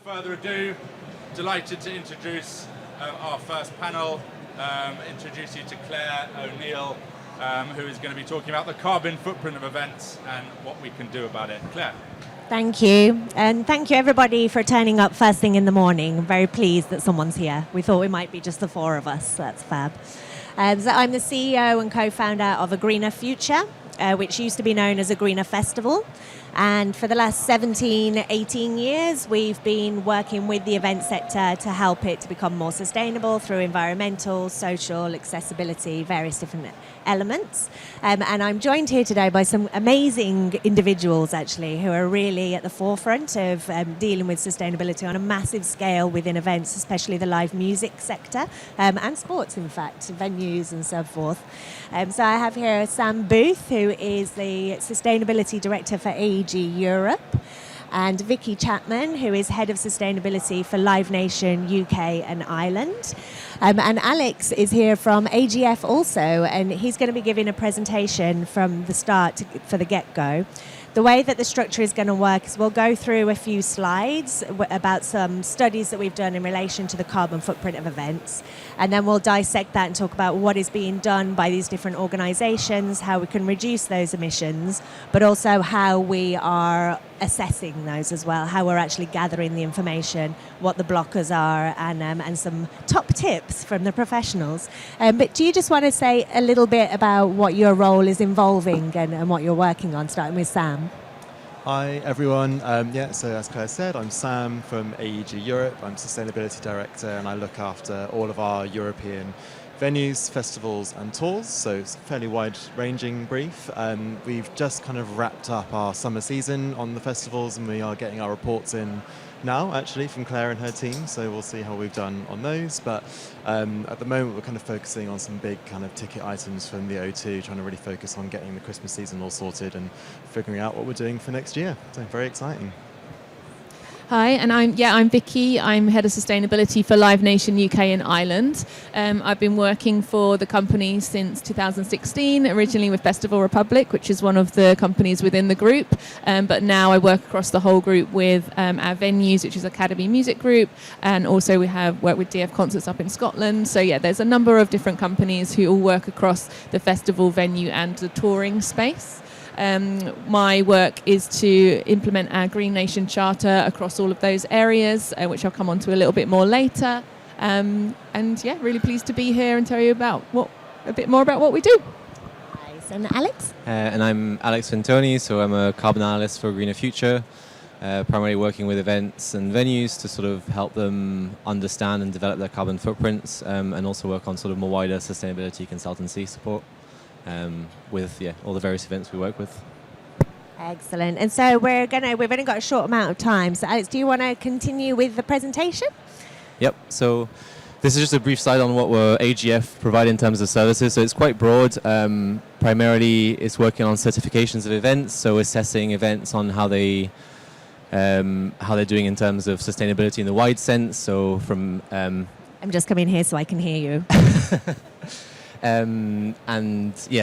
further ado, delighted to introduce our first panel, introduce you to Claire O'Neill, who is going to be talking about the carbon footprint of events and what we can do about it. Claire. Thank you, and thank you everybody for turning up first thing in the morning. I'm very pleased that someone's here. We thought we might be just the four of us, so that's fab. So I'm the CEO and co-founder of A Greener Future, which used to be known as A Greener Festival. And for the last 17, 18 years, we've been working with the event sector to help it to become more sustainable through environmental, social, accessibility, various different elements. And I'm joined here today by some amazing individuals, actually, who are really at the forefront of dealing with sustainability on a massive scale within events, especially the live music sector, and sports, in fact, venues and so forth. So I have here Sam Booth, who is the Sustainability Director for AEG Europe, and Vicky Chapman, who is Head of Sustainability for Live Nation UK and Ireland. And Alex is here from AGF also, and he's going to be giving a presentation from the start for the get-go. The way that the structure is going to work is we'll go through a few slides about some studies that we've done in relation to the carbon footprint of events, and then we'll dissect that and talk about what is being done by these different organisations, how we can reduce those emissions, but also how we are assessing those as well, how we're actually gathering the information, what the blockers are, and some top tips from the professionals. But do you just want to say a little bit about what your role is involving and what you're working on, starting with Sam? Hi everyone, so as Claire said, I'm Sam from AEG Europe. I'm Sustainability Director and I look after all of our European venues, festivals and tours, so it's a fairly wide-ranging brief. We've just kind of wrapped up our summer season on the festivals and we are getting our reports in now, actually, from Claire and her team, so we'll see how we've done on those. But at the moment we're kind of focusing on some big kind of ticket items from the O2, trying to really focus on getting the Christmas season all sorted and figuring out what we're doing for next year. So very exciting. Hi, and I'm Vicky. I'm Head of Sustainability for Live Nation UK and Ireland. I've been working for the company since 2016, originally with Festival Republic, which is one of the companies within the group. But now I work across the whole group with our venues, which is Academy Music Group, and also we have worked with DF Concerts up in Scotland. So yeah, there's a number of different companies who all work across the festival venue and the touring space. My work is to implement our Green Nation Charter across all of those areas, which I'll come on to a little bit more later. And yeah, really pleased to be here and tell you about a bit more about what we do. Nice. And Alex? And I'm Alex Fintoni, so I'm a carbon analyst for Greener Future, primarily working with events and venues to sort of help them understand and develop their carbon footprints, and also work on sort of more wider sustainability consultancy support. With all the various events we work with. Excellent. And so we've only got a short amount of time. So Alex, do you want to continue with the presentation? Yep. So this is just a brief slide on what AGF provide in terms of services. So it's quite broad. Primarily, it's working on certifications of events, so assessing events on how they're doing in terms of sustainability in the wide sense. So from I'm just coming here so I can hear you.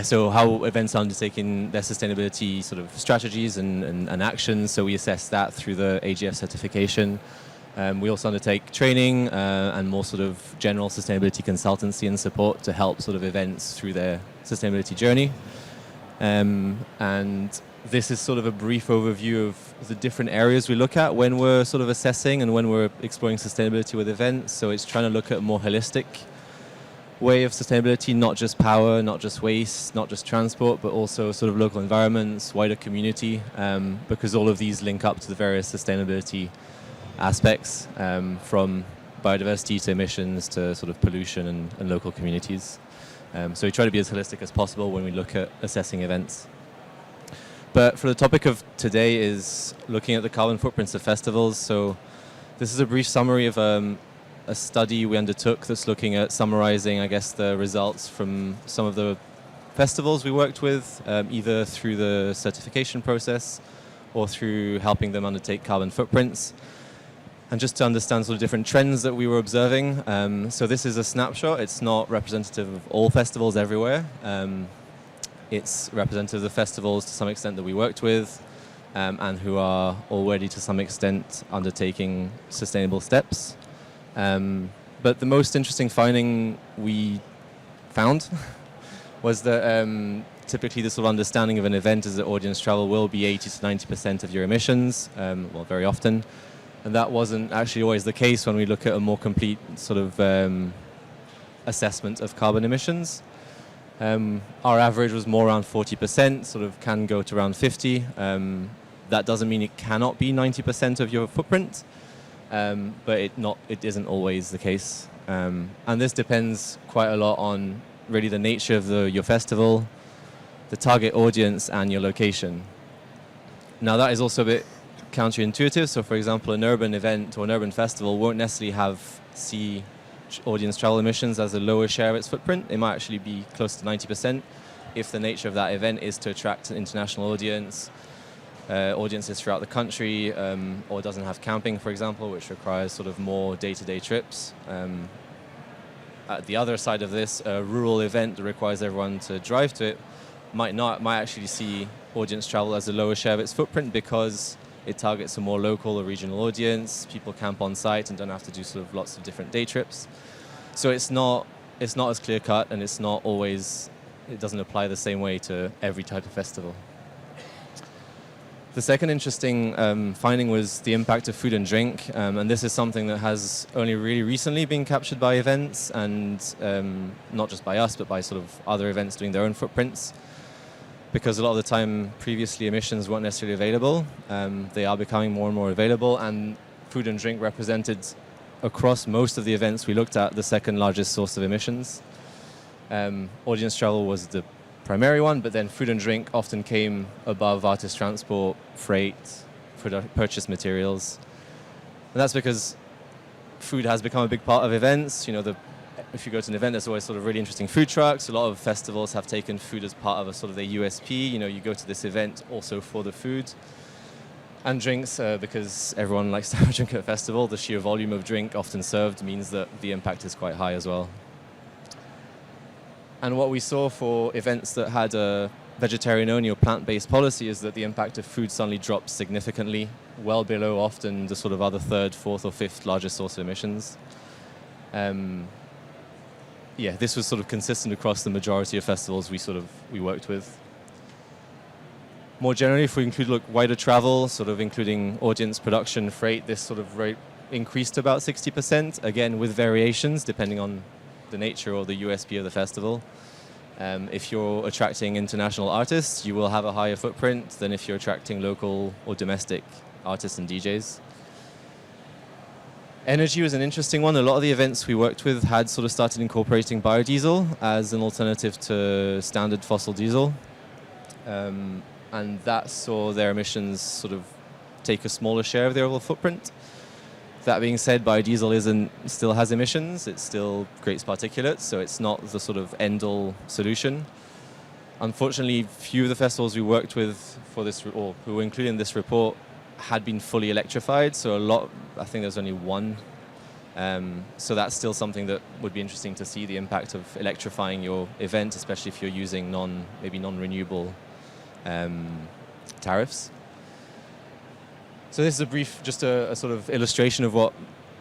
So how events are undertaking their sustainability sort of strategies and actions. So we assess that through the AGF certification. We also undertake training and more sort of general sustainability consultancy and support to help sort of events through their sustainability journey. And this is sort of a brief overview of the different areas we look at when we're sort of assessing and when we're exploring sustainability with events. So it's trying to look at a more holistic way of sustainability, not just power, not just waste, not just transport, but also sort of local environments, wider community, because all of these link up to the various sustainability aspects, from biodiversity to emissions to sort of pollution and local communities. So we try to be as holistic as possible when we look at assessing events. But for the topic of today is looking at the carbon footprints of festivals. So this is a brief summary of a study we undertook that's looking at summarizing, I guess, the results from some of the festivals we worked with, either through the certification process or through helping them undertake carbon footprints. And just to understand sort of different trends that we were observing. So this is a snapshot. It's not representative of all festivals everywhere. It's representative of the festivals to some extent that we worked with. and who are already to some extent undertaking sustainable steps. But the most interesting finding we found was that typically the sort of understanding of an event is that audience travel will be 80 to 90% of your emissions, well, very often. And that wasn't actually always the case when we look at a more complete sort of assessment of carbon emissions. Our average was more around 40%, sort of can go to around 50. That doesn't mean it cannot be 90% of your footprint, but it isn't always the case. And this depends quite a lot on really the nature of your festival, the target audience, and your location. Now that is also a bit counterintuitive. So for example, an urban event or an urban festival won't necessarily see audience travel emissions as a lower share of its footprint. It might actually be close to 90% if the nature of that event is to attract an international audience, audiences throughout the country, or doesn't have camping, for example, which requires sort of more day-to-day trips. At the other side of this, a rural event that requires everyone to drive to it might actually see audience travel as a lower share of its footprint because it targets a more local or regional audience. People camp on site and don't have to do sort of lots of different day trips. So it's not as clear cut, and it doesn't apply the same way to every type of festival. The second interesting finding was the impact of food and drink, and this is something that has only really recently been captured by events, and not just by us, but by sort of other events doing their own footprints. Because a lot of the time, previously emissions weren't necessarily available. They are becoming more and more available, and food and drink represented, across most of the events we looked at, the second largest source of emissions. Audience travel was the primary one, but then food and drink often came above artist transport, freight, purchase materials. And that's because food has become a big part of events. If you go to an event, there's always sort of really interesting food trucks. A lot of festivals have taken food as part of a sort of their USP. You go to this event also for the food. And drinks, because everyone likes to have a drink at a festival, the sheer volume of drink often served means that the impact is quite high as well. And what we saw for events that had a vegetarian-only or plant-based policy is that the impact of food suddenly drops significantly, well below often the sort of other third, fourth, or fifth largest source of emissions. This was sort of consistent across the majority of festivals we worked with. More generally, if we include wider travel, sort of including audience, production, freight, this sort of rate increased to about 60%, again with variations depending on the nature or the USP of the festival. If you're attracting international artists, you will have a higher footprint than if you're attracting local or domestic artists and DJs. Energy was an interesting one. A lot of the events we worked with had sort of started incorporating biodiesel as an alternative to standard fossil diesel. And that saw their emissions sort of take a smaller share of their overall footprint. That being said, biodiesel still has emissions. It still creates particulates, so it's not the sort of end-all solution. Unfortunately, few of the festivals we worked with for this, or who were included in this report, had been fully electrified. So I think there's only one. So that's still something that would be interesting to see, the impact of electrifying your event, especially if you're using maybe non-renewable tariffs. So this is a brief, just a sort of illustration of what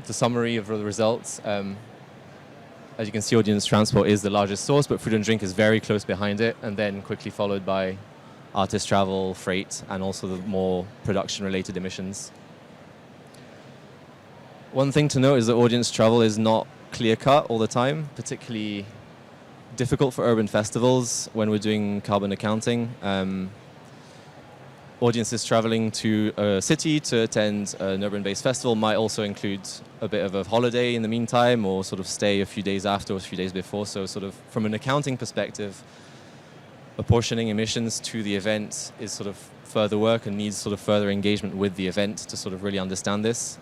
the summary of the results. As you can see, audience transport is the largest source, but food and drink is very close behind it, and then quickly followed by artist travel, freight, and also the more production-related emissions. One thing to note is that audience travel is not clear-cut all the time, particularly difficult for urban festivals when we're doing carbon accounting. Audiences traveling to a city to attend an urban-based festival might also include a bit of a holiday in the meantime, or sort of stay a few days after or a few days before. So sort of from an accounting perspective, apportioning emissions to the event is sort of further work and needs sort of further engagement with the event to sort of really understand this.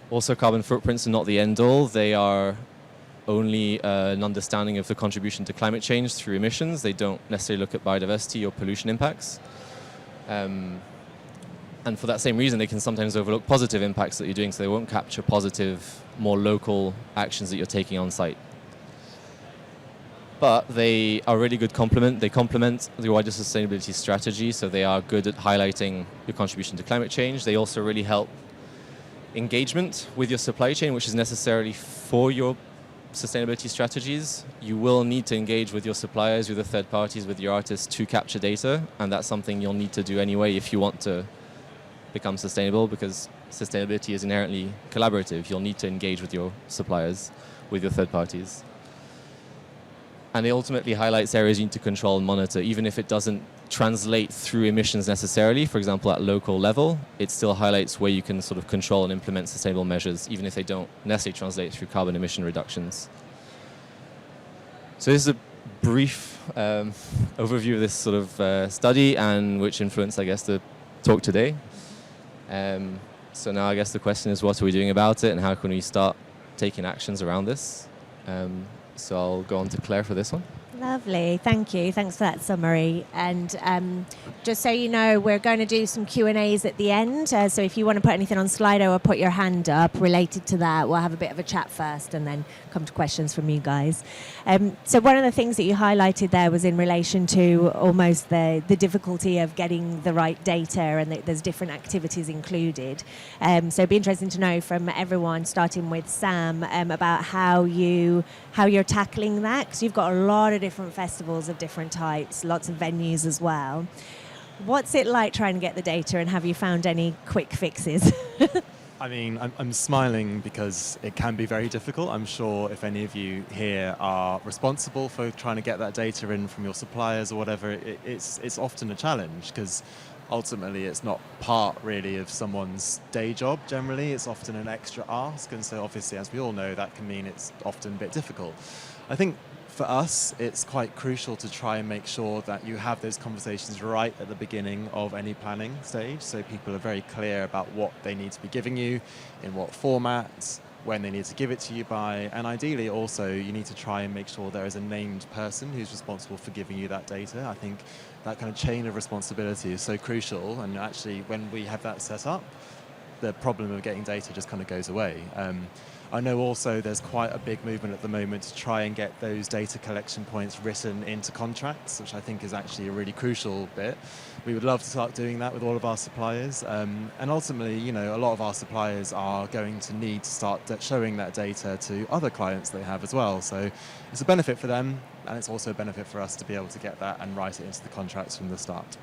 Also, carbon footprints are not the end-all. They are only an understanding of the contribution to climate change through emissions. They don't necessarily look at biodiversity or pollution impacts. And for that same reason, they can sometimes overlook positive impacts that you're doing, so they won't capture positive, more local actions that you're taking on site. but they are really good complement. They complement the wider sustainability strategy, so they are good at highlighting your contribution to climate change. They also really help engagement with your supply chain, which is necessarily for your sustainability strategies. You will need to engage with your suppliers, with the third parties, with your artists to capture data, and that's something you'll need to do anyway if you want to become sustainable, because sustainability is inherently collaborative. You'll need to engage with your suppliers, with your third parties. And it ultimately highlights areas you need to control and monitor, even if it doesn't translate through emissions necessarily. For example, at local level, it still highlights where you can sort of control and implement sustainable measures, even if they don't necessarily translate through carbon emission reductions. So this is a brief overview of this sort of study and which influenced, I guess, the talk today. So now I guess the question is, what are we doing about it and how can we start taking actions around this? So I'll go on to Claire for this one. Lovely, thank you. Thanks for that summary. And just so you know, we're going to do some Q&As at the end. So if you want to put anything on Slido or put your hand up related to that, we'll have a bit of a chat first and then come to questions from you guys. So one of the things that you highlighted there was in relation to almost the difficulty of getting the right data, and there's different activities included. So it'd be interesting to know from everyone, starting with Sam, about how you're tackling that, because you've got a lot of different festivals of different types, lots of venues as well. What's it like trying to get the data, and have you found any quick fixes? I mean, I'm smiling because it can be very difficult. I'm sure if any of you here are responsible for trying to get that data in from your suppliers or whatever, it's often a challenge, because ultimately it's not part really of someone's day job generally. It's often an extra ask, and so obviously, as we all know, that can mean it's often a bit difficult. I think for us, it's quite crucial to try and make sure that you have those conversations right at the beginning of any planning stage, so people are very clear about what they need to be giving you, in what formats, when they need to give it to you by, and ideally also you need to try and make sure there is a named person who's responsible for giving you that data. I think that kind of chain of responsibility is so crucial, and actually when we have that set up, the problem of getting data just kind of goes away. I know also there's quite a big movement at the moment to try and get those data collection points written into contracts, which I think is actually a really crucial bit. We would love to start doing that with all of our suppliers. And ultimately, you know, a lot of our suppliers are going to need to start showing that data to other clients they have as well. So it's a benefit for them, and it's also a benefit for us to be able to get that and write it into the contracts from the start.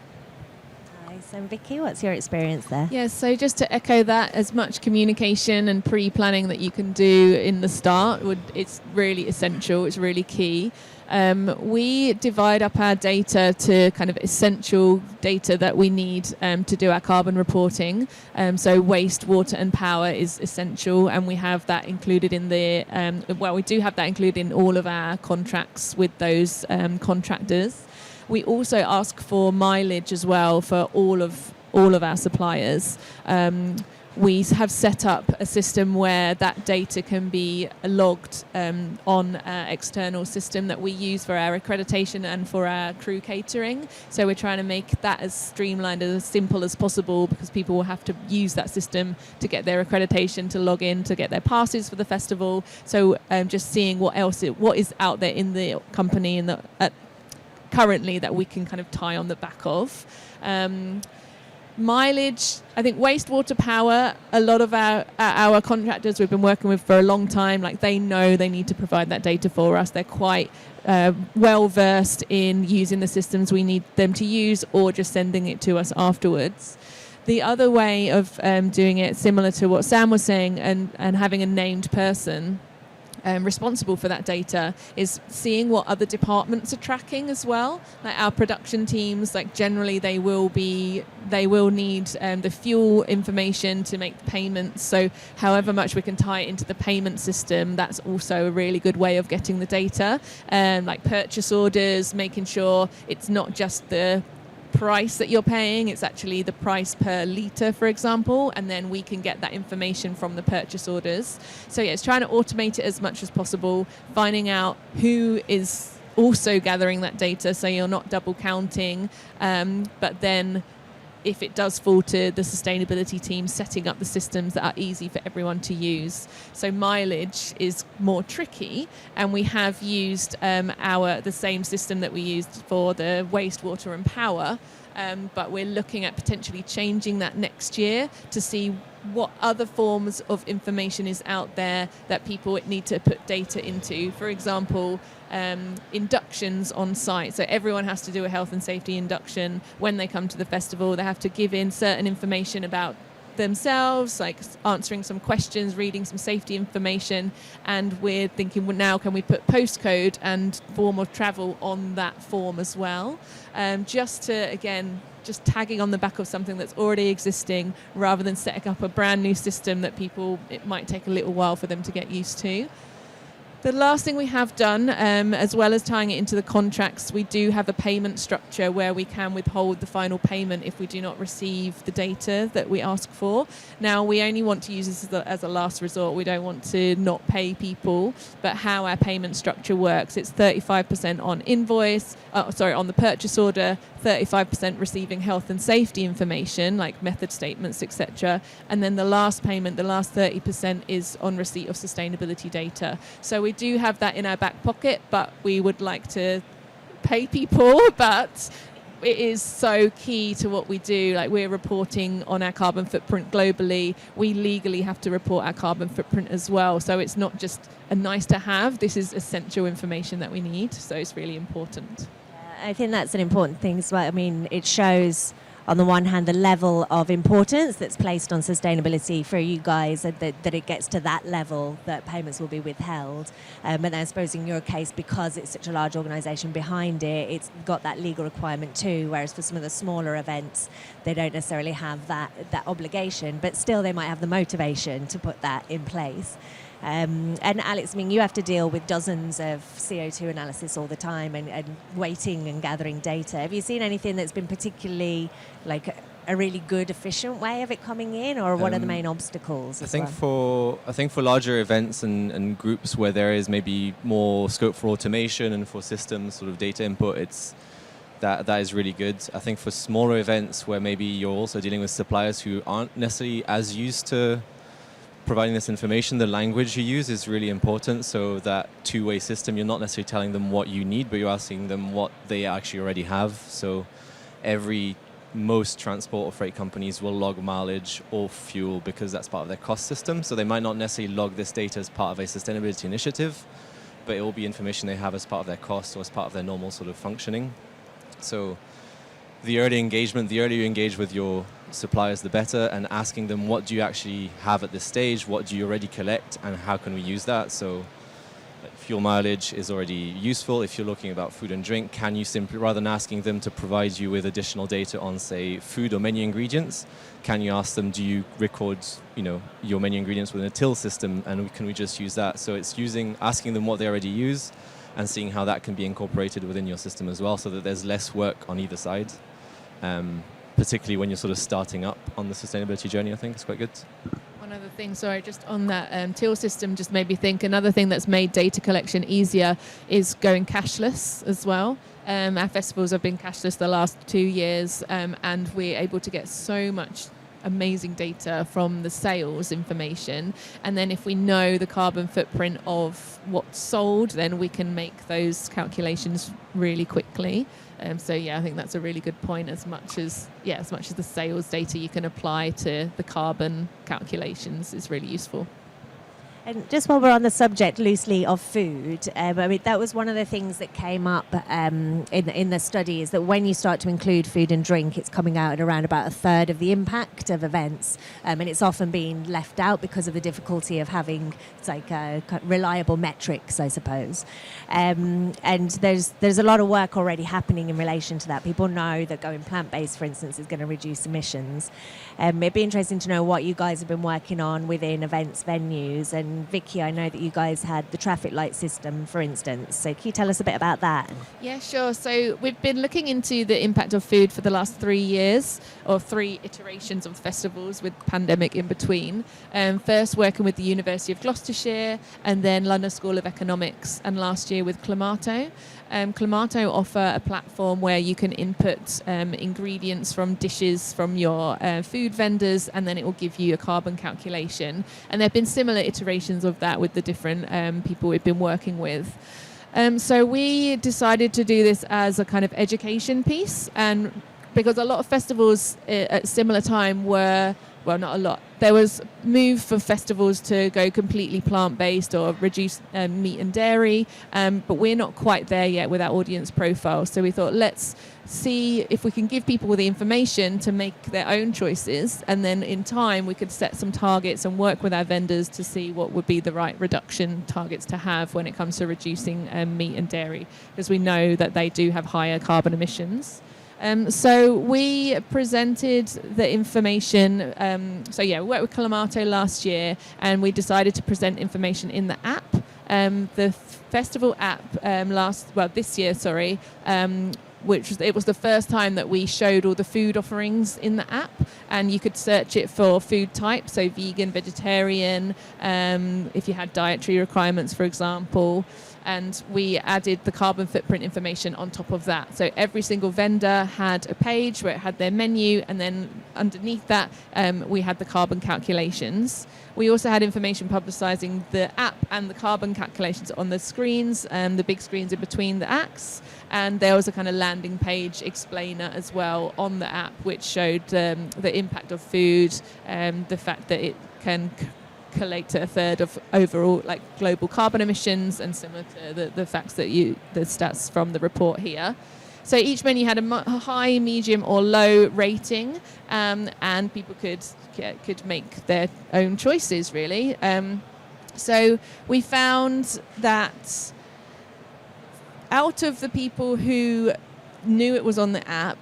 And Vicky, what's your experience there? Yeah, so just to echo that, as much communication and pre-planning that you can do in the start, it's really essential, it's really key. We divide up our data to kind of essential data that we need to do our carbon reporting. So waste, water and power is essential, and we have that included in we do have that included in all of our contracts with those contractors. We also ask for mileage as well for all of our suppliers. We have set up a system where that data can be logged on an external system that we use for our accreditation and for our crew catering. So we're trying to make that as streamlined and as simple as possible, because people will have to use that system to get their accreditation, to log in, to get their passes for the festival. So just seeing what is out there in the company and currently that we can kind of tie on the back of. Mileage, I think wastewater power, a lot of our contractors we've been working with for a long time, like they know they need to provide that data for us. They're quite well versed in using the systems we need them to use, or just sending it to us afterwards. The other way of doing it, similar to what Sam was saying, and having a named person responsible for that data, is seeing what other departments are tracking as well. Like our production teams, like generally they will need the fuel information to make the payments. So however much we can tie it into the payment system, that's also a really good way of getting the data. Like purchase orders, making sure it's not just the price that you're paying, it's actually the price per litre, for example, and then we can get that information from the purchase orders. So yeah, it's trying to automate it as much as possible, finding out who is also gathering that data so you're not double counting, but then if it does fall to the sustainability team setting up the systems that are easy for everyone to use. So mileage is more tricky, and we have used the same system that we used for the wastewater and power, but we're looking at potentially changing that next year to see what other forms of information is out there that people need to put data into. For example, inductions on site. So everyone has to do a health and safety induction when they come to the festival. They have to give in certain information about themselves, like answering some questions, reading some safety information, and we're thinking, well, now can we put postcode and form of travel on that form as well, just tagging on the back of something that's already existing rather than setting up a brand new system that it might take a little while for them to get used to. The last thing we have done, as well as tying it into the contracts, we do have a payment structure where we can withhold the final payment if we do not receive the data that we ask for. Now, we only want to use this as a last resort. We don't want to not pay people, but how our payment structure works, it's 35% on on the purchase order, 35% receiving health and safety information like method statements, etc. And then the last payment, the last 30%, is on receipt of sustainability data. So we do have that in our back pocket, but we would like to pay people, but it is so key to what we do. Like, we're reporting on our carbon footprint globally. We legally have to report our carbon footprint as well. So it's not just a nice to have. This is essential information that we need. So it's really important. I think that's an important thing as well. I mean, it shows, on the one hand, the level of importance that's placed on sustainability for you guys, that it gets to that level that payments will be withheld. And I suppose in your case, because it's such a large organisation behind it, it's got that legal requirement too, whereas for some of the smaller events, they don't necessarily have that obligation, but still they might have the motivation to put that in place. And Alex, I mean, you have to deal with dozens of CO2 analysis all the time and waiting and gathering data. Have you seen anything that's been particularly like a really good, efficient way of it coming in, or what are the main obstacles? I think for larger events and groups where there is maybe more scope for automation and for systems sort of data input, that is really good. I think for smaller events where maybe you're also dealing with suppliers who aren't necessarily as used to providing this information, the language you use is really important. So that two-way system, you're not necessarily telling them what you need, but you're asking them what they actually already have. So most transport or freight companies will log mileage or fuel because that's part of their cost system. So they might not necessarily log this data as part of a sustainability initiative, but it will be information they have as part of their cost or as part of their normal sort of functioning. So the early engagement, the earlier you engage with your suppliers, the better, and asking them, what do you actually have at this stage? What do you already collect, and how can we use that? So fuel mileage is already useful. If you're looking about food and drink, can you simply, rather than asking them to provide you with additional data on, say, food or menu ingredients, can you ask them, do you record, your menu ingredients within a till system, and can we just use that? So it's asking them what they already use and seeing how that can be incorporated within your system as well, so that there's less work on either side. Particularly when you're sort of starting up on the sustainability journey, I think it's quite good. One other thing, sorry, just on that till system just made me think another thing that's made data collection easier is going cashless as well. Our festivals have been cashless the last 2 years, and we're able to get so much amazing data from the sales information, and then if we know the carbon footprint of what's sold, then we can make those calculations really quickly. So I think that's a really good point. As much as the sales data you can apply to the carbon calculations is really useful. And just while we're on the subject loosely of food, I mean, that was one of the things that came up in the study, is that when you start to include food and drink, it's coming out at around about a third of the impact of events. And it's often being left out because of the difficulty of having reliable metrics, I suppose. And there's a lot of work already happening in relation to that. People know that going plant-based, for instance, is going to reduce emissions. It'd be interesting to know what you guys have been working on within events venues, and And Vicky, I know that you guys had the traffic light system, for instance. So can you tell us a bit about that? Yeah, sure. So we've been looking into the impact of food for the last 3 years, or 3 iterations of festivals with pandemic in between. First working with the University of Gloucestershire, and then London School of Economics, and last year with Clamato. Clamato offer a platform where you can input ingredients from dishes from your food vendors, and then it will give you a carbon calculation. And there have been similar iterations of that with the different people we've been working with. So we decided to do this as a kind of education piece, and because a lot of festivals at similar time were, well, not a lot, there was move for festivals to go completely plant-based or reduce meat and dairy, but we're not quite there yet with our audience profile. So we thought, let's see if we can give people the information to make their own choices, and then in time we could set some targets and work with our vendors to see what would be the right reduction targets to have when it comes to reducing meat and dairy, because we know that they do have higher carbon emissions. So we presented the information. We worked with Clamato last year, and we decided to present information in the app. The festival app this year, it was the first time that we showed all the food offerings in the app, and you could search it for food type, so vegan, vegetarian, if you had dietary requirements, for example. And we added the carbon footprint information on top of that. So every single vendor had a page where it had their menu, and then underneath that we had the carbon calculations. We also had information publicising the app and the carbon calculations on the screens, the big screens in between the acts. And there was a kind of landing page explainer as well on the app, which showed the impact of food, the fact that it can collate to a third of overall global carbon emissions, and similar to the facts that the stats from the report here. So each menu had a high, medium or low rating, and people could make their own choices really. So we found that out of the people who knew it was on the app,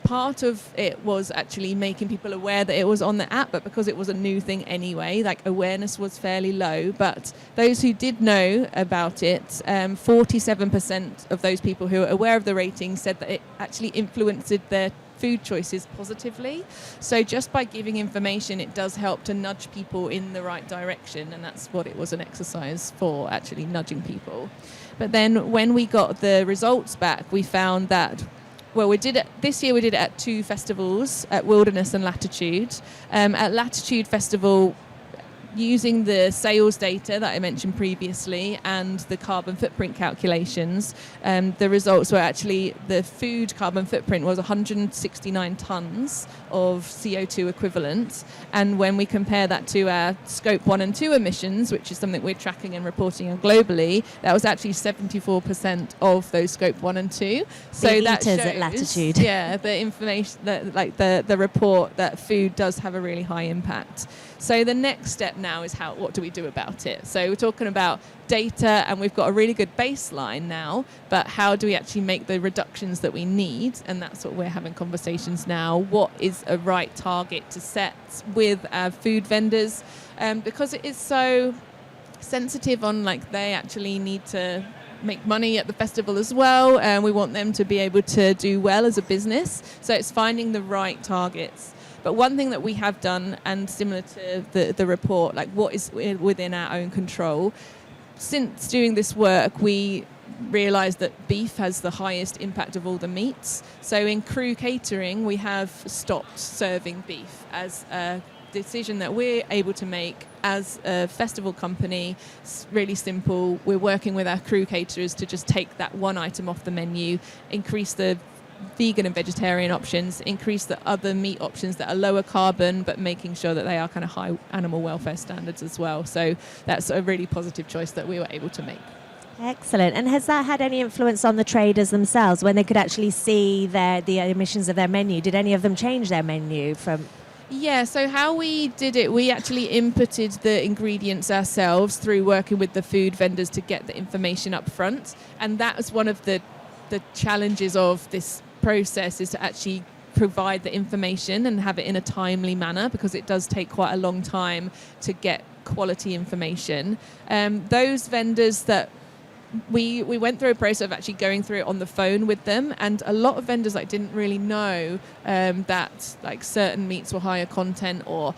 part of it was actually making people aware that it was on the app, but because it was a new thing anyway, awareness was fairly low. But those who did know about it, 47% of those people who were aware of the rating said that it actually influenced their food choices positively. So just by giving information, it does help to nudge people in the right direction, and that's what it was an exercise for, actually nudging people. But then when we got the results back, we found that this year we did it at 2 festivals, at Wilderness and Latitude. At Latitude Festival, using the sales data that I mentioned previously and the carbon footprint calculations, the results were actually the food carbon footprint was 169 tonnes of CO2 equivalent. And when we compare that to our scope 1 and 2 emissions, which is something we're tracking and reporting on globally, that was actually 74% of those scope 1 and 2. So that shows at Latitude. Yeah, the information that the report that food does have a really high impact. So the next step now is what do we do about it? So we're talking about data, and we've got a really good baseline now, but how do we actually make the reductions that we need? And that's what we're having conversations now. What is a right target to set with our food vendors? Because it is so sensitive on they actually need to make money at the festival as well, and we want them to be able to do well as a business. So it's finding the right targets. But one thing that we have done, and similar to the report, what is within our own control, since doing this work, we realised that beef has the highest impact of all the meats. So in crew catering, we have stopped serving beef as a decision that we're able to make as a festival company. It's really simple. We're working with our crew caterers to just take that one item off the menu, increase the vegan and vegetarian options, increase the other meat options that are lower carbon, but making sure that they are kind of high animal welfare standards as well. So that's a really positive choice that we were able to make. Excellent. And has that had any influence on the traders themselves when they could actually see the emissions of their menu? Did any of them change their menu from... Yeah, so how we did it, we actually inputted the ingredients ourselves through working with the food vendors to get the information up front. And that was one of the challenges of this process, is to actually provide the information and have it in a timely manner, because it does take quite a long time to get quality information. Those vendors that we went through a process of actually going through it on the phone with them, and a lot of vendors like didn't really know that like certain meats were higher content, or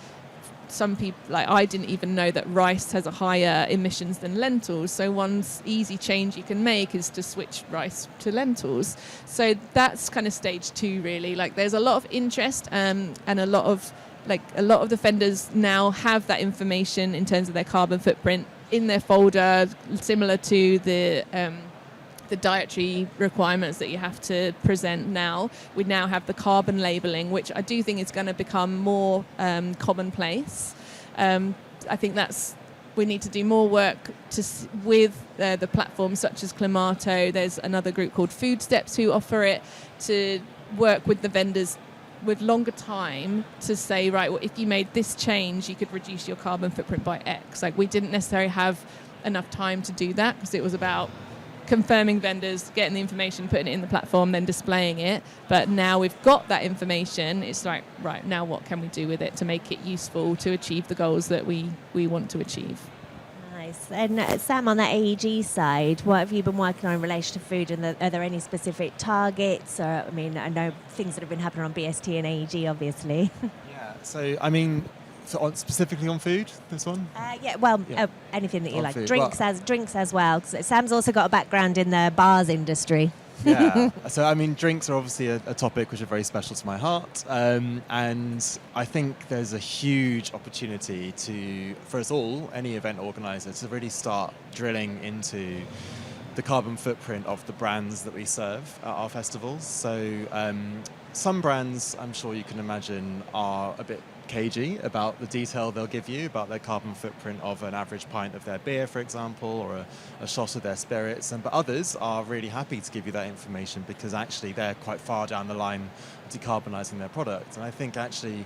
some people, like I didn't even know that rice has a higher emissions than lentils. So one easy change you can make is to switch rice to lentils. So that's kind of stage 2 really. Like there's a lot of interest and a lot of the vendors now have that information in terms of their carbon footprint in their folder, similar to the dietary requirements that you have to present now. We now have the carbon labelling, which I do think is going to become more commonplace. I think we need to do more work with the platforms such as Climato. There's another group called Food Steps who offer it, to work with the vendors with longer time to say, right, well, if you made this change, you could reduce your carbon footprint by X. Like we didn't necessarily have enough time to do that, because it was about confirming vendors, getting the information, putting it in the platform, then displaying it. But now we've got that information, it's like, right, now what can we do with it to make it useful to achieve the goals that we want to achieve? Nice. And Sam, on the AEG side, what have you been working on in relation to food? And are there any specific targets? Or, I mean, I know things that have been happening on BST and AEG, obviously. Yeah, so I mean, specifically on food, this one? Anything that you On like. food. Drinks as well. 'Cause Sam's also got a background in the bars industry. Yeah, so I mean, drinks are obviously a topic which are very special to my heart, and I think there's a huge opportunity for us all, any event organizer, to really start drilling into the carbon footprint of the brands that we serve at our festivals. So some brands, I'm sure you can imagine, are a bit cagey about the detail they'll give you about their carbon footprint of an average pint of their beer, for example, or a shot of their spirits. But others are really happy to give you that information because actually they're quite far down the line decarbonising their product. And I think actually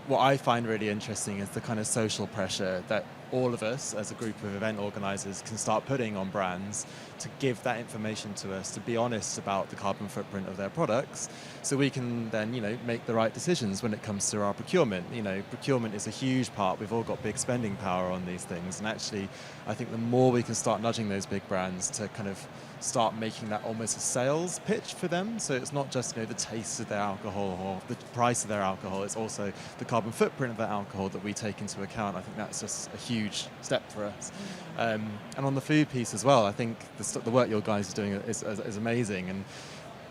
what I find really interesting is the kind of social pressure that all of us as a group of event organisers can start putting on brands to give that information to us, to be honest about the carbon footprint of their products, so we can then, make the right decisions when it comes to our procurement. Procurement is a huge part. We've all got big spending power on these things, and actually I think the more we can start nudging those big brands to kind of start making that almost a sales pitch for them, so it's not just the taste of their alcohol or the price of their alcohol, it's also the carbon footprint of that alcohol that we take into account. I think that's just a huge step for us. And on the food piece as well, I think the work your guys are doing is amazing. And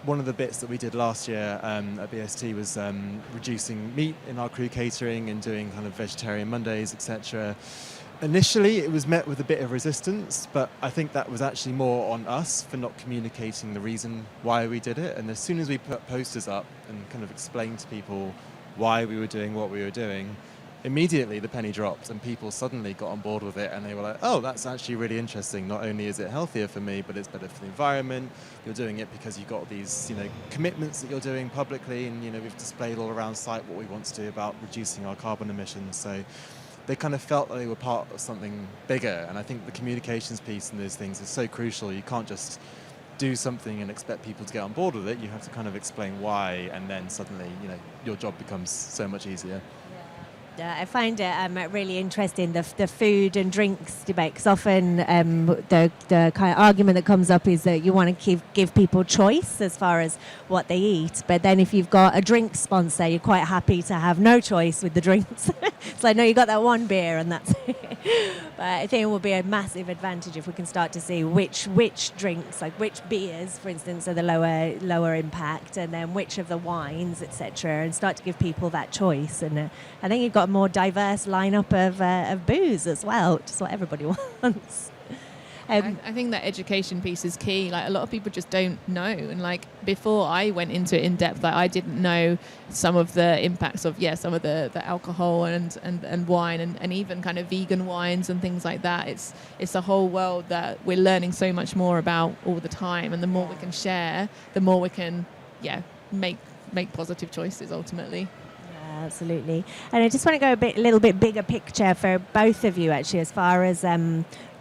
one of the bits that we did last year at BST was reducing meat in our crew catering and doing kind of vegetarian Mondays, etc. Initially, it was met with a bit of resistance, but I think that was actually more on us for not communicating the reason why we did it. And as soon as we put posters up and kind of explained to people why we were doing what we were doing, immediately the penny dropped and people suddenly got on board with it, and they were like, oh, that's actually really interesting. Not only is it healthier for me, but it's better for the environment. You're doing it because you've got these commitments that you're doing publicly, and we've displayed all around site what we want to do about reducing our carbon emissions. So they kind of felt that they were part of something bigger, and I think the communications piece in those things is so crucial. You can't just do something and expect people to get on board with it. You have to kind of explain why, and then suddenly your job becomes so much easier. I find it really interesting, the food and drinks debate, because often the kind of argument that comes up is that you want to give people choice as far as what they eat, but then if you've got a drink sponsor, you're quite happy to have no choice with the drinks. It's like, no, you got that one beer and that's it. But I think it will be a massive advantage if we can start to see which drinks, like which beers, for instance, are the lower impact, and then which of the wines, etc., and start to give people that choice. And I think you've got a more diverse lineup of booze as well, which is what everybody wants. I think that education piece is key. Like, a lot of people just don't know, and like before I went into it in depth, like I didn't know some of the impacts of some of the alcohol and wine and even kind of vegan wines and things like that. It's a whole world that we're learning so much more about all the time, and the more we can share, the more we can make positive choices ultimately. Absolutely. And I just want to go a little bit bigger picture for both of you, actually, as far as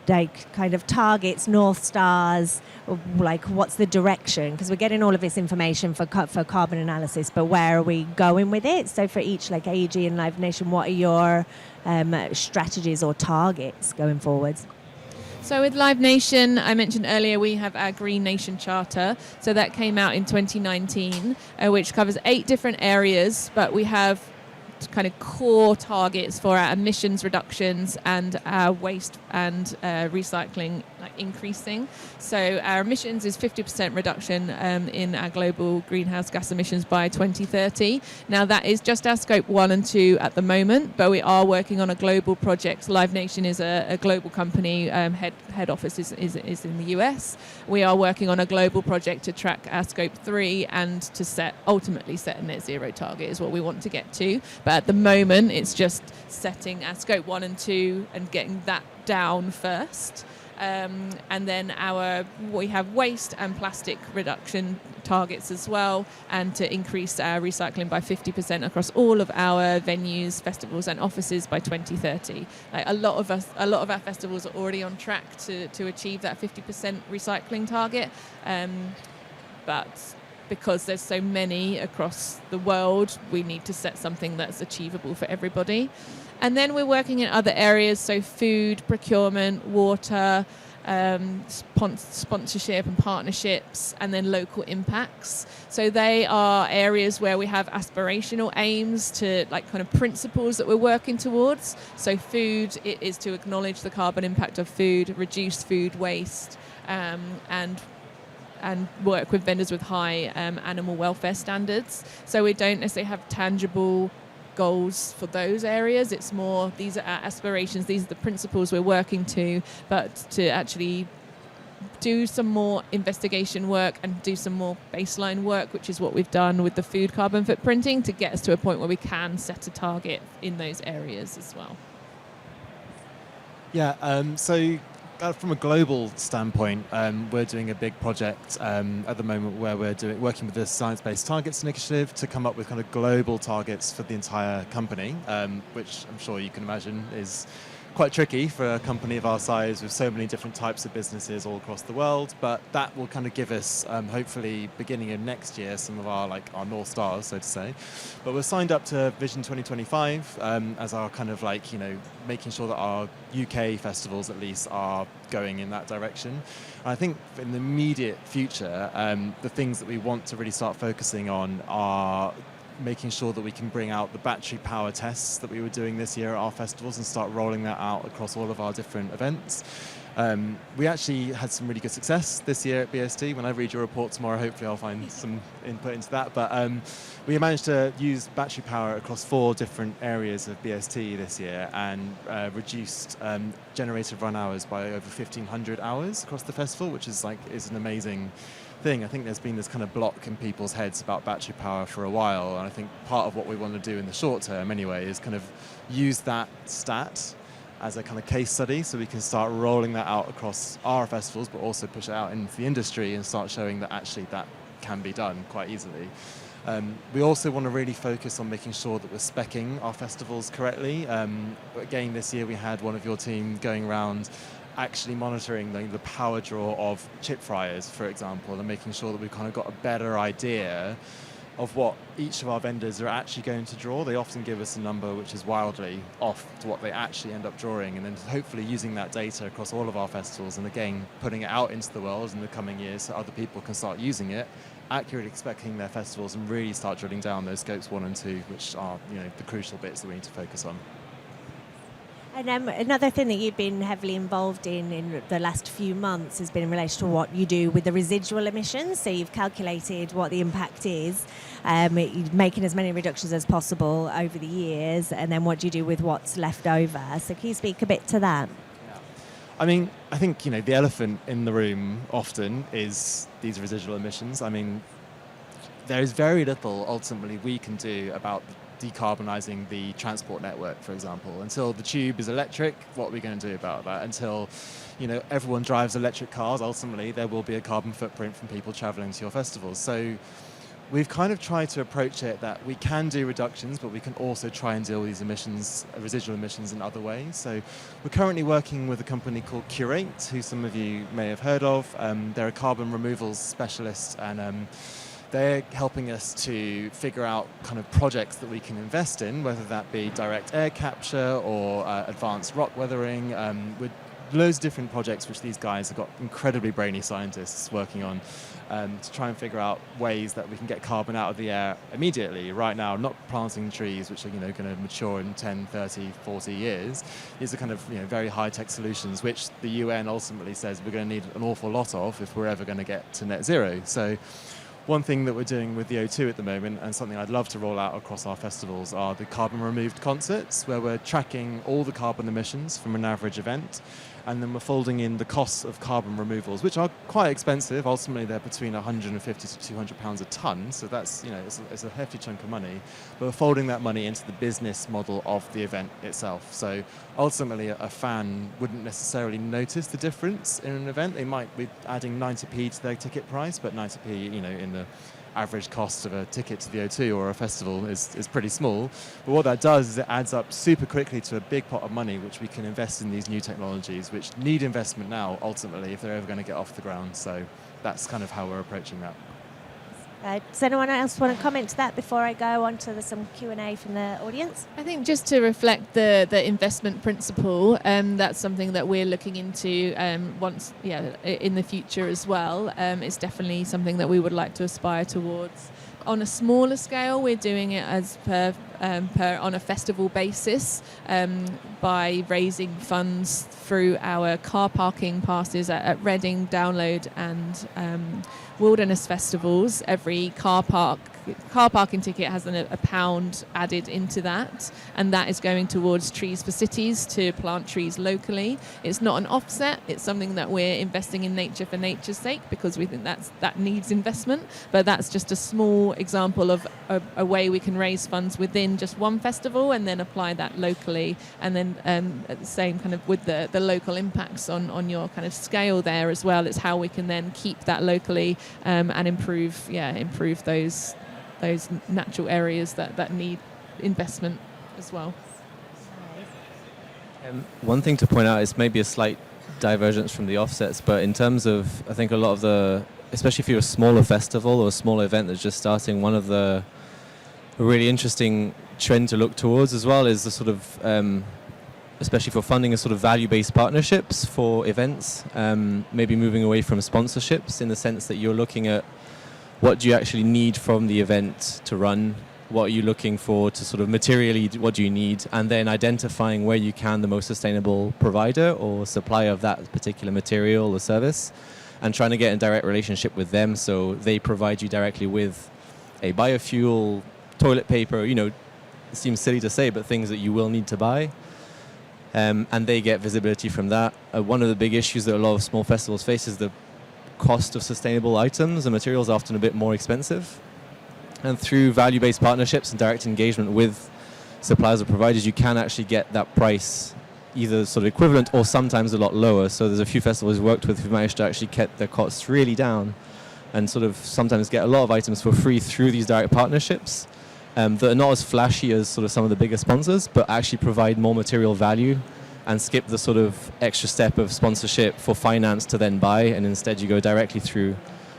like kind of targets, North Stars, like what's the direction? Because we're getting all of this information for carbon analysis, but where are we going with it? So for each like AEG and Live Nation, what are your strategies or targets going forwards? So with Live Nation, I mentioned earlier, we have our Green Nation Charter. So that came out in 2019, which covers 8 different areas, but we have kind of core targets for our emissions reductions and our waste and recycling increasing. So our emissions is 50% reduction in our global greenhouse gas emissions by 2030. Now that is just our scope 1 and 2 at the moment, but we are working on a global project. Live Nation is a global company, head office is in the US. We are working on a global project to track our scope 3 and to ultimately set a net zero target is what we want to get to. But at the moment, it's just setting our scope 1 and 2 and getting that down first. And then we have waste and plastic reduction targets as well, and to increase our recycling by 50% across all of our venues, festivals and offices by 2030. Like a lot of our festivals are already on track to achieve that 50% recycling target, but because there's so many across the world, we need to set something that's achievable for everybody. And then we're working in other areas, so food, procurement, water, sponsorship and partnerships, and then local impacts. So they are areas where we have aspirational aims to like kind of principles that we're working towards. So food, it is to acknowledge the carbon impact of food, reduce food waste, and work with vendors with high animal welfare standards. So we don't necessarily have tangible goals for those areas. It's more, these are our aspirations, these are the principles we're working to, but to actually do some more investigation work and do some more baseline work, which is what we've done with the food carbon footprinting, to get us to a point where we can set a target in those areas as well. Yeah, so from a global standpoint, we're doing a big project at the moment where we're working with the Science Based Targets Initiative to come up with kind of global targets for the entire company, which I'm sure you can imagine is quite tricky for a company of our size with so many different types of businesses all across the world. But that will kind of give us, hopefully beginning of next year, some of our North Stars, so to say. But we're signed up to Vision 2025 as our kind of making sure that our UK festivals at least are going in that direction. And I think in the immediate future, the things that we want to really start focusing on are making sure that we can bring out the battery power tests that we were doing this year at our festivals and start rolling that out across all of our different events. We actually had some really good success this year at BST. When I read your report tomorrow, hopefully I'll find some input into that. But we managed to use battery power across 4 different areas of BST this year and reduced generated run hours by over 1,500 hours across the festival, which is an amazing thing. I think there's been this kind of block in people's heads about battery power for a while, and I think part of what we want to do in the short term anyway is kind of use that stat as a kind of case study so we can start rolling that out across our festivals, but also push it out into the industry and start showing that actually that can be done quite easily. We also want to really focus on making sure that we're speccing our festivals correctly. Again, this year we had one of your team going around actually monitoring the power draw of chip fryers, for example, and making sure that we've kind of got a better idea of what each of our vendors are actually going to draw. They often give us a number which is wildly off to what they actually end up drawing, and then hopefully using that data across all of our festivals and again putting it out into the world in the coming years so other people can start using it, accurately speccing their festivals and really start drilling down those scopes 1 and 2, which are the crucial bits that we need to focus on. And another thing that you've been heavily involved in the last few months has been in relation to what you do with the residual emissions. So you've calculated what the impact is, making as many reductions as possible over the years, and then what do you do with what's left over? So can you speak a bit to that? I mean, I think, the elephant in the room often is these residual emissions. I mean, there is very little ultimately we can do about decarbonising the transport network, for example. Until the tube is electric, what are we going to do about that? Until, everyone drives electric cars, ultimately there will be a carbon footprint from people travelling to your festivals. So we've kind of tried to approach it that we can do reductions, but we can also try and deal with these emissions, residual emissions, in other ways. So we're currently working with a company called Curate, who some of you may have heard of. They're a carbon removals specialist, and they're helping us to figure out kind of projects that we can invest in, whether that be direct air capture or advanced rock weathering, with loads of different projects which these guys have got incredibly brainy scientists working on, to try and figure out ways that we can get carbon out of the air immediately. Right now, not planting trees which are going to mature in 10, 30, 40 years. These are kind of very high-tech solutions which the UN ultimately says we're going to need an awful lot of if we're ever going to get to net zero. So one thing that we're doing with the O2 at the moment, and something I'd love to roll out across our festivals, are the carbon removed concerts, where we're tracking all the carbon emissions from an average event, and then we're folding in the costs of carbon removals, which are quite expensive. Ultimately, they're between 150 to 200 pounds a ton, so that's it's a hefty chunk of money. But we're folding that money into the business model of the event itself. So ultimately, a fan wouldn't necessarily notice the difference in an event. They might be adding 90p to their ticket price, but 90p, in the average cost of a ticket to the O2 or a festival is pretty small. But what that does is it adds up super quickly to a big pot of money which we can invest in these new technologies, which need investment now, ultimately, if they're ever going to get off the ground. So that's kind of how we're approaching that. Does anyone else want to comment to that before I go on to some Q&A from the audience? I think just to reflect the investment principle, that's something that we're looking into in the future as well. It's definitely something that we would like to aspire towards. On a smaller scale, we're doing it as per on a festival basis, by raising funds through our car parking passes at Reading, Download and Wilderness festivals. Every car parking ticket has a £1 added into that, and that is going towards Trees for Cities to plant trees locally. It's not an offset, it's something that we're investing in nature for nature's sake, because we think that needs investment. But that's just a small example of a way we can raise funds within just one festival and then apply that locally, and then at the same kind of with the local impacts on your kind of scale there as well. It's how we can then keep that locally and improve those natural areas that need investment as well. One thing to point out is maybe a slight divergence from the offsets, but in terms of, I think a lot of especially if you're a smaller festival or a smaller event that's just starting, one of the really interesting trend to look towards as well is the sort of, especially for funding, a sort of value-based partnerships for events, maybe moving away from sponsorships, in the sense that you're looking at what do you actually need from the event to run, what are you looking for to sort of materially, what do you need, and then identifying where you can the most sustainable provider or supplier of that particular material or service, and trying to get in direct relationship with them so they provide you directly with a biofuel, toilet paper, it seems silly to say, but things that you will need to buy. And they get visibility from that. One of the big issues that a lot of small festivals face is the cost of sustainable items and materials are often a bit more expensive. And through value-based partnerships and direct engagement with suppliers or providers, you can actually get that price either sort of equivalent or sometimes a lot lower. So there's a few festivals we've worked with who've managed to actually get their costs really down and sort of sometimes get a lot of items for free through these direct partnerships that are not as flashy as sort of some of the bigger sponsors, but actually provide more material value and skip the sort of extra step of sponsorship for finance to then buy, and instead you go directly through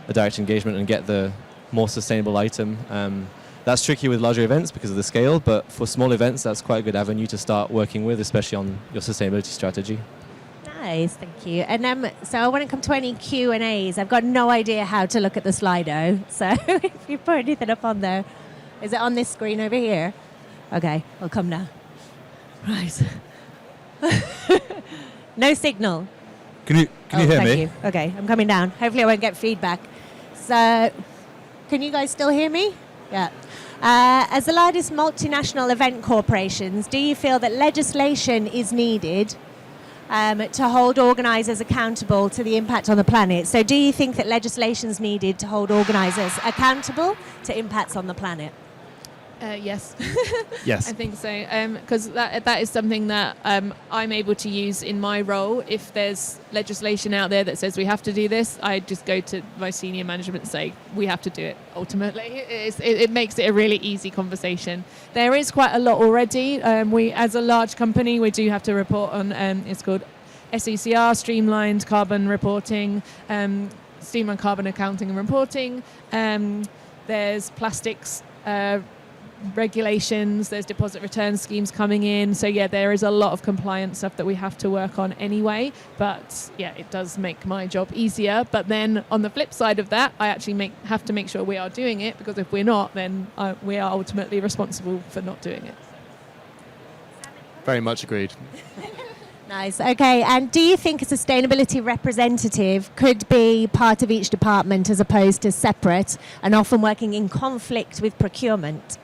a direct engagement and get the more sustainable item. That's tricky with larger events because of the scale, but for small events that's quite a good avenue to start working with, especially on your sustainability strategy. Nice, thank you. And so I want to come to any Q&As. I've got no idea how to look at the Slido, so if you put anything up on there. Is it on this screen over here? Okay, I'll come now. Right. No signal. Can you hear thank me? You. Okay, I'm coming down. Hopefully I won't get feedback. So, can you guys still hear me? Yeah. As the largest multinational event corporations, do you feel that legislation is needed to hold organisers accountable to the impact on the planet? So do you think that legislation is needed to hold organisers accountable to impacts on the planet? Yes. Yes. I think so, because that is something that I'm able to use in my role. If there's legislation out there that says we have to do this, I just go to my senior management and say we have to do it. Ultimately, it makes it a really easy conversation. There is quite a lot already. We, as a large company, we do have to report on. It's called SECR, Streamlined Carbon Reporting, Streamlined Carbon Accounting and Reporting. There's plastics. Regulations, there's deposit return schemes coming in, so yeah, there is a lot of compliance stuff that we have to work on anyway, but yeah, it does make my job easier. But then on the flip side of that, I actually have to make sure we are doing it, because if we're not, then we are ultimately responsible for not doing it. Very much agreed. Nice. Okay. And do you think a sustainability representative could be part of each department as opposed to separate and often working in conflict with procurement?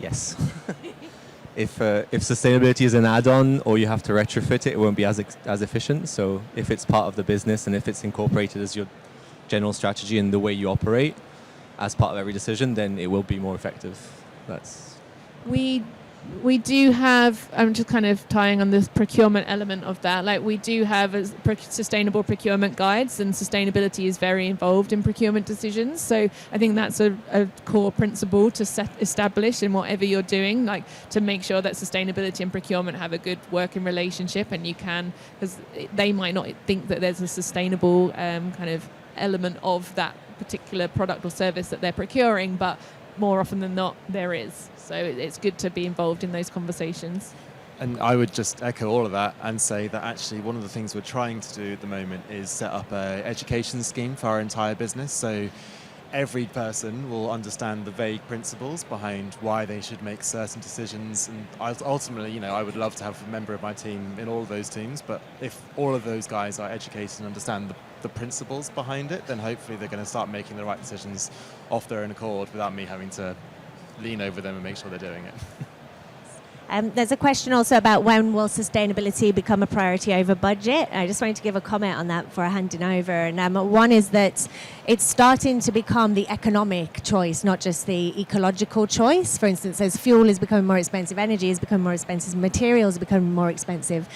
Yes. If sustainability is an add-on or you have to retrofit it, it won't be as efficient. So if it's part of the business and if it's incorporated as your general strategy and the way you operate as part of every decision, then it will be more effective. We do have, I'm just kind of tying on this procurement element of that, like we do have sustainable procurement guides, and sustainability is very involved in procurement decisions. So I think that's a core principle to establish in whatever you're doing, like to make sure that sustainability and procurement have a good working relationship, and you can, because they might not think that there's a sustainable kind of element of that particular product or service that they're procuring, but more often than not there is. So it's good to be involved in those conversations. And I would just echo all of that and say that actually one of the things we're trying to do at the moment is set up an education scheme for our entire business. So every person will understand the vague principles behind why they should make certain decisions. And ultimately, I would love to have a member of my team in all of those teams. But if all of those guys are educated and understand the principles behind it, then hopefully they're going to start making the right decisions off their own accord without me having to lean over them and make sure they're doing it. There's a question also about when will sustainability become a priority over budget. I just wanted to give a comment on that before handing over. And one is that it's starting to become the economic choice, not just the ecological choice. For instance, as fuel is becoming more expensive, energy is becoming more expensive, materials are becoming more expensive.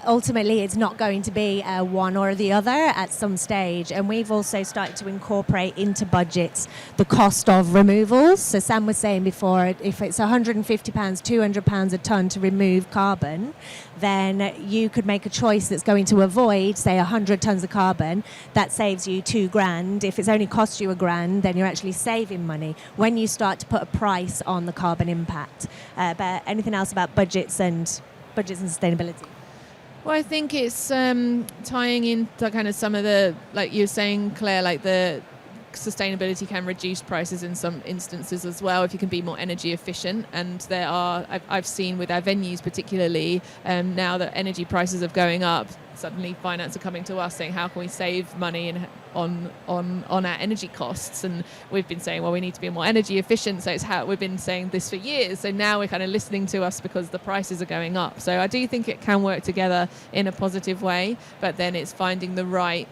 Ultimately, it's not going to be one or the other at some stage. And we've also started to incorporate into budgets the cost of removals. So Sam was saying before, if it's £150, £200 a tonne to remove carbon, then you could make a choice that's going to avoid, say, 100 tonnes of carbon. That saves you £2,000. If it's only cost you £1,000, then you're actually saving money when you start to put a price on the carbon impact. But anything else about budgets and sustainability? Well, I think it's tying in to kind of some of the, like you were saying, Claire, like the sustainability can reduce prices in some instances as well if you can be more energy efficient. And there are, I've seen with our venues particularly, now that energy prices are going up, suddenly finance are coming to us saying how can we save money on our energy costs, and we've been saying, well, we need to be more energy efficient. So it's how we've been saying this for years, so now we're kind of listening to us because the prices are going up. So I do think it can work together in a positive way, but then it's finding the right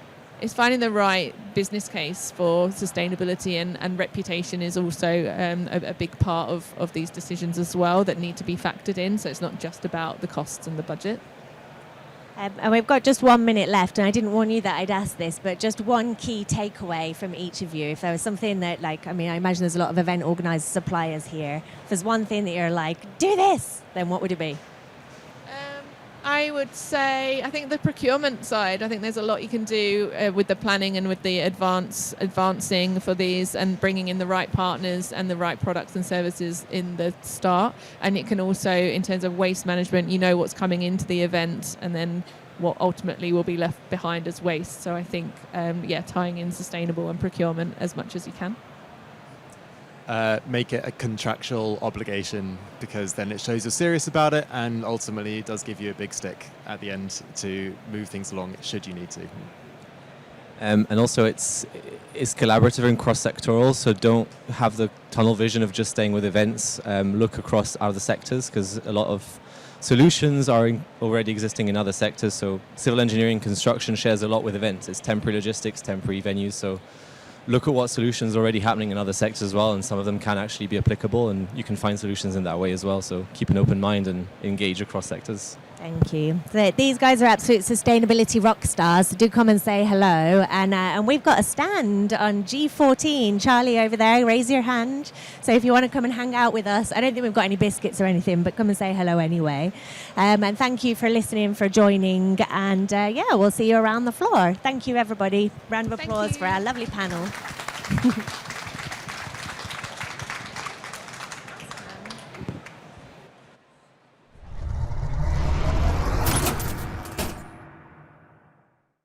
business case for sustainability, and reputation is also a big part of these decisions as well that need to be factored in. So it's not just about the costs and the budget. And we've got just 1 minute left, and I didn't warn you that I'd ask this, but just one key takeaway from each of you. If there was something that, I imagine there's a lot of event organised suppliers here. If there's one thing that you're like, do this, then what would it be? I would say, I think the procurement side, I think there's a lot you can do with the planning and with the advancing for these, and bringing in the right partners and the right products and services in the start. And it can also, in terms of waste management, what's coming into the event and then what ultimately will be left behind as waste. So I think, tying in sustainable and procurement as much as you can. Make it a contractual obligation, because then it shows you're serious about it, and ultimately it does give you a big stick at the end to move things along should you need to. And also it's collaborative and cross-sectoral, so don't have the tunnel vision of just staying with events. Look across other sectors, because a lot of solutions are already existing in other sectors. So civil engineering, construction shares a lot with events. It's temporary logistics, temporary venues, so look at what solutions are already happening in other sectors as well, and some of them can actually be applicable, and you can find solutions in that way as well. So keep an open mind and engage across sectors. Thank you. So these guys are absolute sustainability rock stars. So do come and say hello. And we've got a stand on G14. Charlie over there, raise your hand. So if you want to come and hang out with us, I don't think we've got any biscuits or anything, but come and say hello anyway. And thank you for listening, for joining. And we'll see you around the floor. Thank you, everybody. Round of applause for our lovely panel.